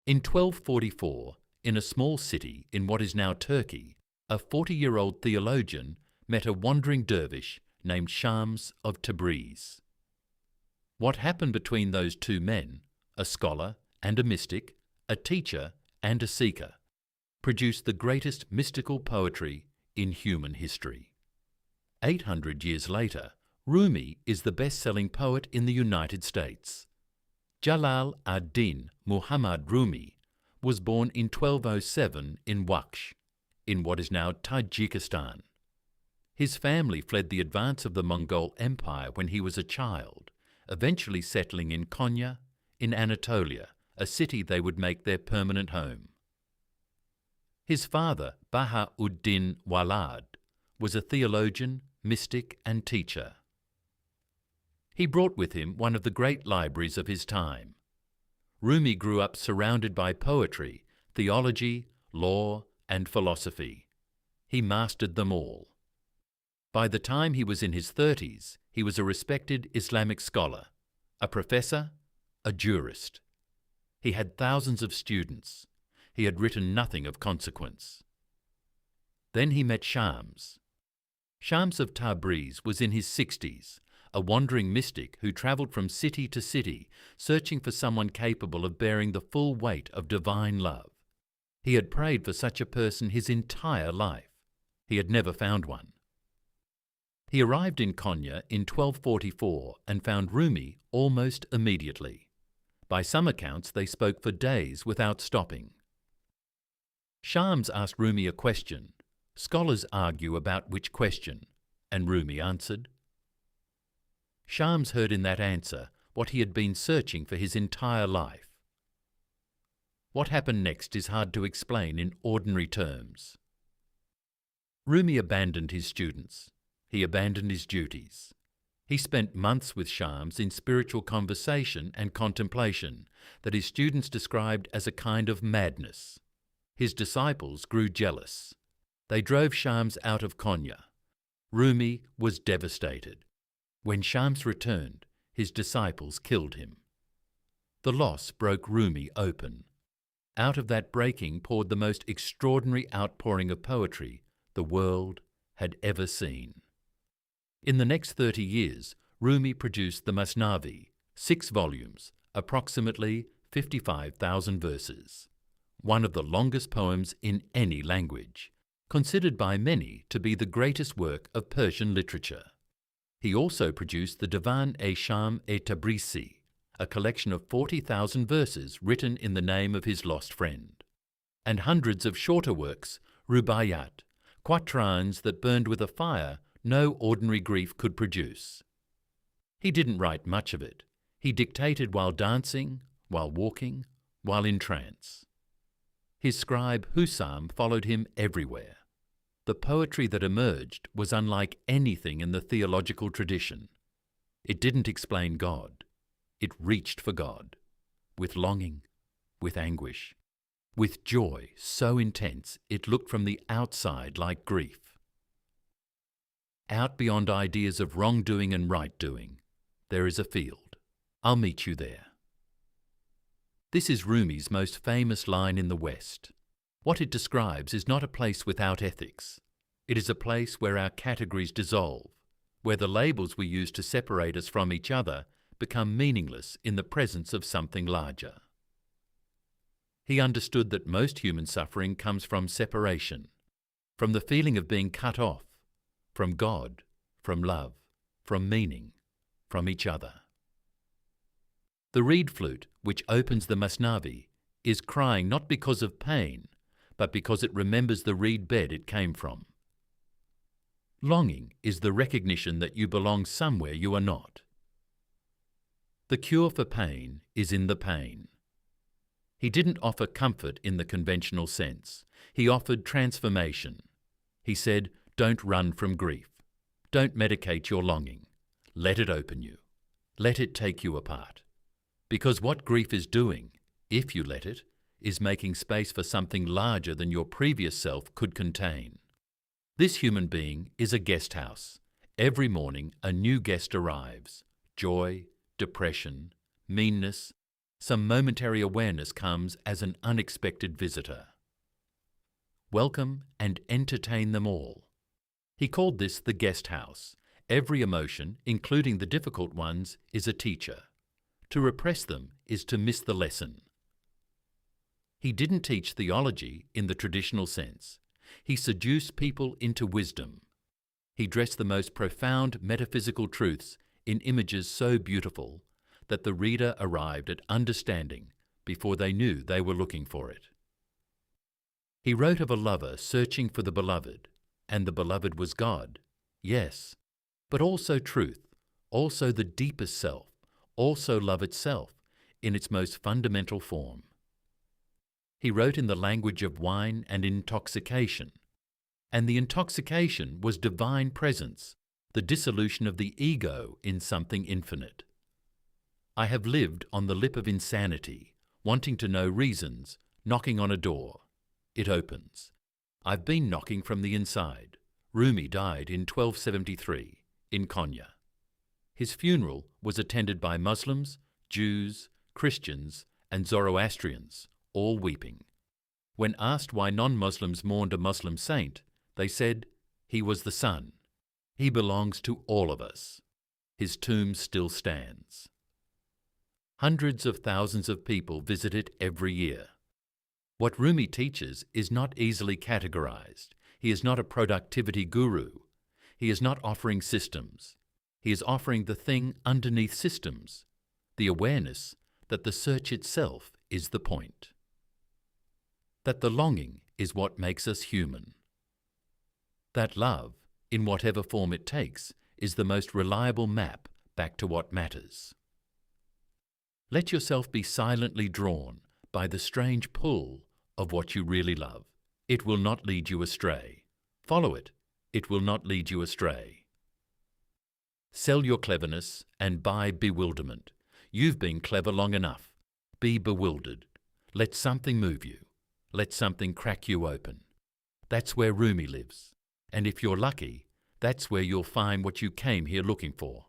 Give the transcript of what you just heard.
In 1244, in a small city in what is now Turkey, a 40-year-old theologian met a wandering dervish named Shams of Tabriz. What happened between those two men, a scholar and a mystic, a teacher and a seeker, produced the greatest mystical poetry in human history. 800 years later, Rumi is the best-selling poet in the United States. Jalal ad-Din Muhammad Rumi was born in 1207 in Waksh, in what is now Tajikistan. His family fled the advance of the Mongol Empire when he was a child, eventually settling in Konya, in Anatolia, a city they would make their permanent home. His father, Baha'u'ddin Walad, was a theologian, mystic and teacher. He brought with him one of the great libraries of his time. Rumi grew up surrounded by poetry, theology, law and philosophy. He mastered them all. By the time he was in his 30s, he was a respected Islamic scholar, a professor, a jurist. He had thousands of students. He had written nothing of consequence. Then he met Shams. Shams of Tabriz was in his 60s, a wandering mystic who travelled from city to city, searching for someone capable of bearing the full weight of divine love. He had prayed for such a person his entire life. He had never found one. He arrived in Konya in 1244 and found Rumi almost immediately. By some accounts, they spoke for days without stopping. Shams asked Rumi a question. Scholars argue about which question, and Rumi answered. Shams heard in that answer what he had been searching for his entire life. What happened next is hard to explain in ordinary terms. Rumi abandoned his students. He abandoned his duties. He spent months with Shams in spiritual conversation and contemplation that his students described as a kind of madness. His disciples grew jealous. They drove Shams out of Konya. Rumi was devastated. When Shams returned, his disciples killed him. The loss broke Rumi open. Out of that breaking poured the most extraordinary outpouring of poetry the world had ever seen. In the next 30 years, Rumi produced the Masnavi, 6 volumes, approximately 55,000 verses, one of the longest poems in any language, considered by many to be the greatest work of Persian literature. He also produced the Divan-e-Sham-e Tabrizi, a collection of 40,000 verses written in the name of his lost friend, and hundreds of shorter works, rubaiyat, quatrains that burned with a fire no ordinary grief could produce. He didn't write much of it. He dictated while dancing, while walking, while in trance. His scribe Husam followed him everywhere. The poetry that emerged was unlike anything in the theological tradition. It didn't explain God. It reached for God, with longing, with anguish, with joy so intense it looked from the outside like grief. Out beyond ideas of wrongdoing and right-doing, there is a field. I'll meet you there. This is Rumi's most famous line in the West. What it describes is not a place without ethics. It is a place where our categories dissolve, where the labels we use to separate us from each other become meaningless in the presence of something larger. He understood that most human suffering comes from separation, from the feeling of being cut off, from God, from love, from meaning, from each other. The reed flute, which opens the Masnavi, is crying not because of pain, but because it remembers the reed bed it came from. Longing is the recognition that you belong somewhere you are not. The cure for pain is in the pain. He didn't offer comfort in the conventional sense. He offered transformation. He said, don't run from grief. Don't medicate your longing. Let it open you. Let it take you apart. Because what grief is doing, if you let it, is making space for something larger than your previous self could contain. This human being is a guest house. Every morning a new guest arrives. Joy, depression, meanness, Some momentary awareness comes as an unexpected visitor. Welcome and entertain them all. He called this the guest house. Every emotion, including the difficult ones, is a teacher. To repress them is to miss the lesson. He didn't teach theology in the traditional sense. He seduced people into wisdom. He dressed the most profound metaphysical truths in images so beautiful that the reader arrived at understanding before they knew they were looking for it. He wrote of a lover searching for the beloved, and the beloved was God, yes, but also truth, also the deepest self, also love itself in its most fundamental form. He wrote in the language of wine and intoxication, and the intoxication was divine presence, the dissolution of the ego in something infinite. I have lived on the lip of insanity, wanting to know reasons, knocking on a door. It opens. I've been knocking from the inside. Rumi died in 1273 in Konya. His funeral was attended by Muslims, Jews, Christians, and Zoroastrians, all weeping. When asked why non-Muslims mourned a Muslim saint, they said, "He was the sun. He belongs to all of us." His tomb still stands. Hundreds of thousands of people visit it every year. What Rumi teaches is not easily categorized. He is not a productivity guru. He is not offering systems. He is offering the thing underneath systems, the awareness that the search itself is the point. That the longing is what makes us human. That love, in whatever form it takes, is the most reliable map back to what matters. Let yourself be silently drawn by the strange pull of what you really love. It will not lead you astray. Follow it. It will not lead you astray. Sell your cleverness and buy bewilderment. You've been clever long enough. Be bewildered. Let something move you. Let something crack you open. That's where Rumi lives. And if you're lucky, that's where you'll find what you came here looking for.